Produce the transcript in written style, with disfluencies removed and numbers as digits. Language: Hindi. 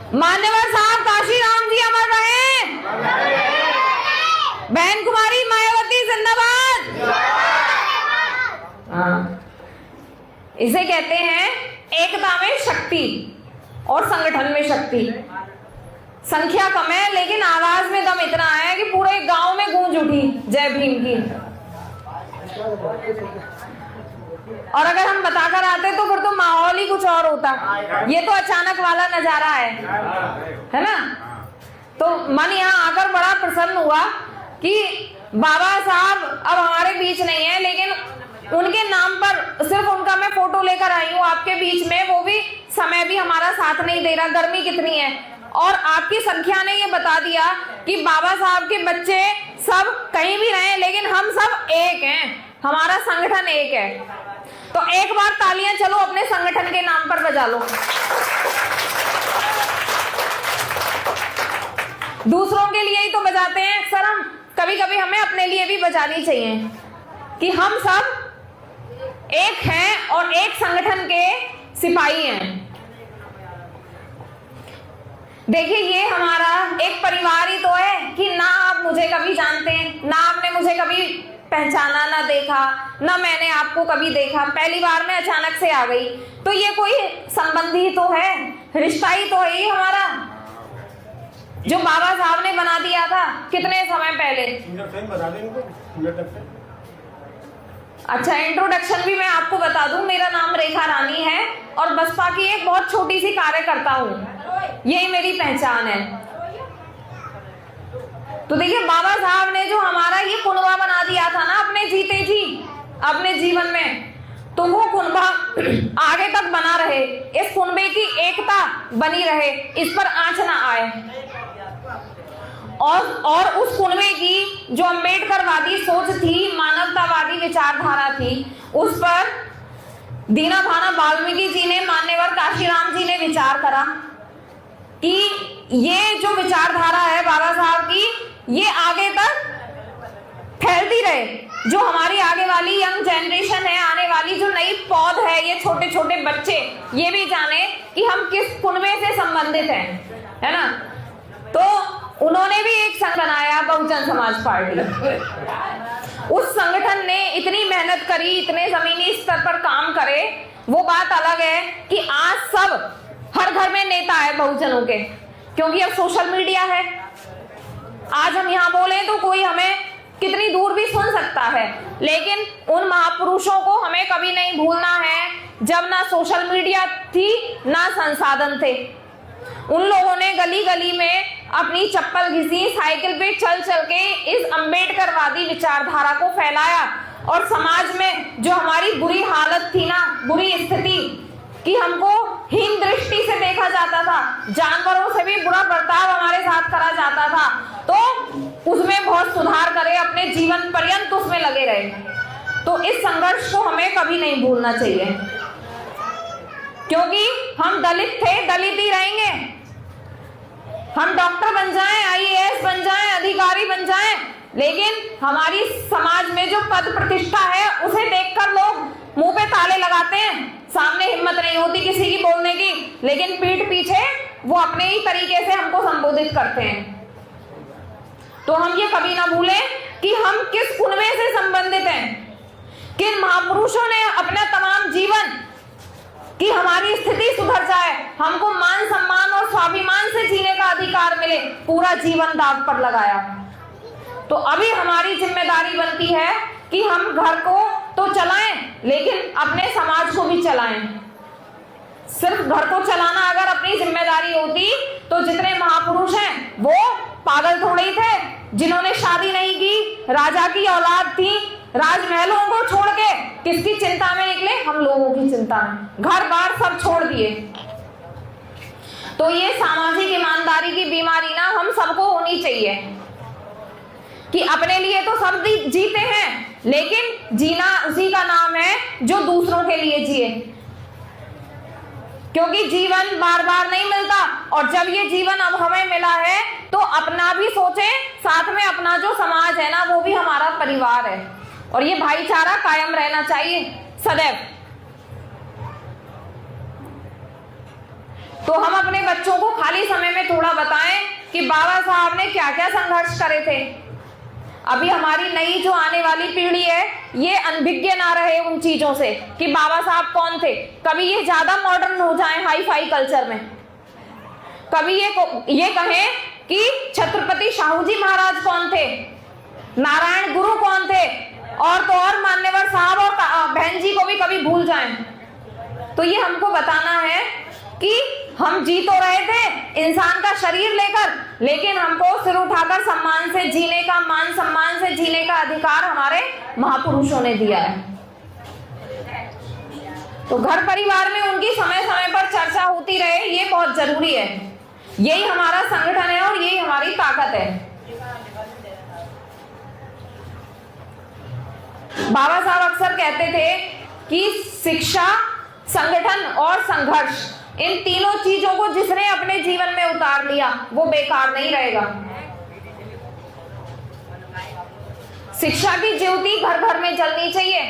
मान्यवर साहब काशीराम जी अमर रहे। बहन कुमारी मायावती जिंदाबाद। हाँ, इसे कहते हैं एकता में शक्ति और संगठन में शक्ति। संख्या कम है लेकिन आवाज में दम इतना है कि पूरे गांव में गूंज उठी जय भीम की। और अगर हम बताकर आते तो फिर तो माहौल ही कुछ और होता। ये तो अचानक वाला नजारा है ना। तो मन यहाँ आकर बड़ा प्रसन्न हुआ कि बाबा साहब अब हमारे बीच नहीं है, लेकिन उनके नाम पर सिर्फ उनका मैं फोटो लेकर आई हूँ आपके बीच में। वो भी समय भी हमारा साथ नहीं दे रहा, गर्मी कितनी है। और आपकी संख्या ने ये बता दिया कि बाबा साहब के बच्चे सब कहीं भी रहे लेकिन हम सब एक हैं, हमारा संगठन एक है। तो एक बार तालियां चलो अपने संगठन के नाम पर बजा लो। दूसरों के लिए ही तो बजाते हैं अक्सर हम, कभी कभी हमें अपने लिए भी बजानी चाहिए कि हम सब एक हैं और एक संगठन के सिपाही हैं। देखिए ये हमारा एक परिवार ही तो है कि ना आप मुझे कभी जानते हैं, ना आपने मुझे कभी पहचाना, ना देखा, ना मैंने आपको कभी देखा, पहली बार में अचानक से आ गई। तो ये कोई संबंधी तो है, रिश्ता ही तो है ये हमारा, जो बाबा साहब ने बना दिया था कितने समय पहले। अच्छा, इंट्रोडक्शन भी मैं आपको बता दूं, मेरा नाम रेखा रानी है और बसपा की एक बहुत छोटी सी कार्यकर्ता हूँ, यही मेरी पहचान है। तो देखिए बाबा साहब ने जो हमारा ये कुनबा बना दिया था ना अपने जीते जी अपने जीवन में, तो वो कुनबा आगे तक बना रहे, इस कुनबे की एकता बनी रहे, इस पर आंच ना आए। और उस कुनबे की जो अम्बेडकरवादी सोच थी, मानवतावादी विचारधारा थी, उस पर दीना भाना वाल्मीकि जी ने, मान्यवर काशीराम जी ने विचार करा कि ये जो विचारधारा है बाबा साहब की, ये आगे तक फैलती रहे। जो हमारी आगे वाली यंग जनरेशन है, आने वाली जो नई पौध है, ये छोटे छोटे बच्चे ये भी जाने कि हम किस कुनबे से संबंधित हैं, है ना। तो उन्होंने भी एक संघ बनाया, बहुजन समाज पार्टी। उस संगठन ने इतनी मेहनत करी, इतने जमीनी स्तर पर काम करे, वो बात अलग है कि आज सब हर घर में नेता है बहुजनों के, क्योंकि अब सोशल मीडिया है। आज हम यहाँ बोले तो कोई हमें कितनी दूर भी सुन सकता है, लेकिन उन महापुरुषों को हमें कभी नहीं भूलना है जब ना सोशल मीडिया थी ना संसाधन थे। उन लोगों ने गली गली में अपनी चप्पल घिसी, साइकिल पे चल चल के इस अम्बेडकरवादी विचारधारा को फैलाया। और समाज में जो हमारी बुरी हालत थी ना, बुरी स्थिति कि हमको हीन दृष्टि से देखा जाता था, जानवरों से भी बुरा बर्ताव हमारे साथ करा जाता था, तो उसमें बहुत सुधार करे, अपने जीवन पर्यंत उसमें लगे रहे। तो इस संघर्ष को हमें कभी नहीं भूलना चाहिए, क्योंकि हम दलित थे, दलित ही रहेंगे। हम डॉक्टर बन जाएं, आईएएस बन जाएं, अधिकारी बन जाएं, लेकिन हमारी समाज में जो पद प्रतिष्ठा है उसे देखकर लोग मुंह पे ताले लगाते हैं, सामने हिम्मत नहीं होती किसी की बोलने की, लेकिन पीठ पीछे वो अपने ही तरीके से हमको संबोधित करते हैं। तो हम ये कभी ना भूलें कि हम किस कुनबे से संबंधित हैं, किन महापुरुषों ने अपना तमाम जीवन कि हमारी स्थिति सुधर जाए, हमको मान सम्मान और स्वाभिमान से जीने का अधिकार मिले, पूरा जीवन दांव पर लगाया। तो अभी हमारी जिम्मेदारी बनती है कि हम घर को तो चलाएं, लेकिन अपने समाज को भी चलाएं। सिर्फ घर को चलाना अगर अपनी जिम्मेदारी होती तो जितने महापुरुष हैं वो पागल थोड़े ही थे, जिन्होंने शादी नहीं की, राजा की औलाद थी, राजमहलों को छोड़ के किसकी चिंता में निकले, हम लोगों की चिंता में, घर बार सब छोड़ दिए। तो ये सामाजिक ईमानदारी की बीमारी ना हम सबको होनी चाहिए कि अपने लिए तो सब जीते हैं, लेकिन जीना उसी का नाम है जो दूसरों के लिए जिए, क्योंकि जीवन बार बार नहीं मिलता। और जब ये जीवन अब हमें मिला है तो अपना भी सोचें, साथ में अपना जो समाज है ना वो भी हमारा परिवार है, और ये भाईचारा कायम रहना चाहिए सदैव। तो हम अपने बच्चों को खाली समय में थोड़ा बताएं कि बाबा साहब ने क्या क्या संघर्ष करे थे। अभी हमारी नई जो आने वाली पीढ़ी है ये अनभिज्ञ ना रहे उन चीजों से कि बाबा साहब कौन थे। कभी ये ज्यादा मॉडर्न हो जाए हाई फाई कल्चर में, कभी ये कहें कि छत्रपति शाहू जी महाराज कौन थे, नारायण गुरु कौन थे, और तो और मान्यवर साहब और बहन जी को भी कभी भूल जाएं। तो ये हमको बताना है कि हम जी तो रहे थे इंसान का शरीर लेकर, लेकिन हमको सिर उठाकर सम्मान से जीने का, मान सम्मान से जीने का अधिकार हमारे महापुरुषों ने दिया है। तो घर परिवार में उनकी समय समय पर चर्चा होती रहे, ये बहुत जरूरी है। यही हमारा संगठन है और यही हमारी ताकत है। बाबा साहब अक्सर कहते थे कि शिक्षा, संगठन और संघर्ष, इन तीनों चीजों को जिसने अपने जीवन में उतार लिया वो बेकार नहीं रहेगा। शिक्षा की ज्योति घर घर में जलनी चाहिए।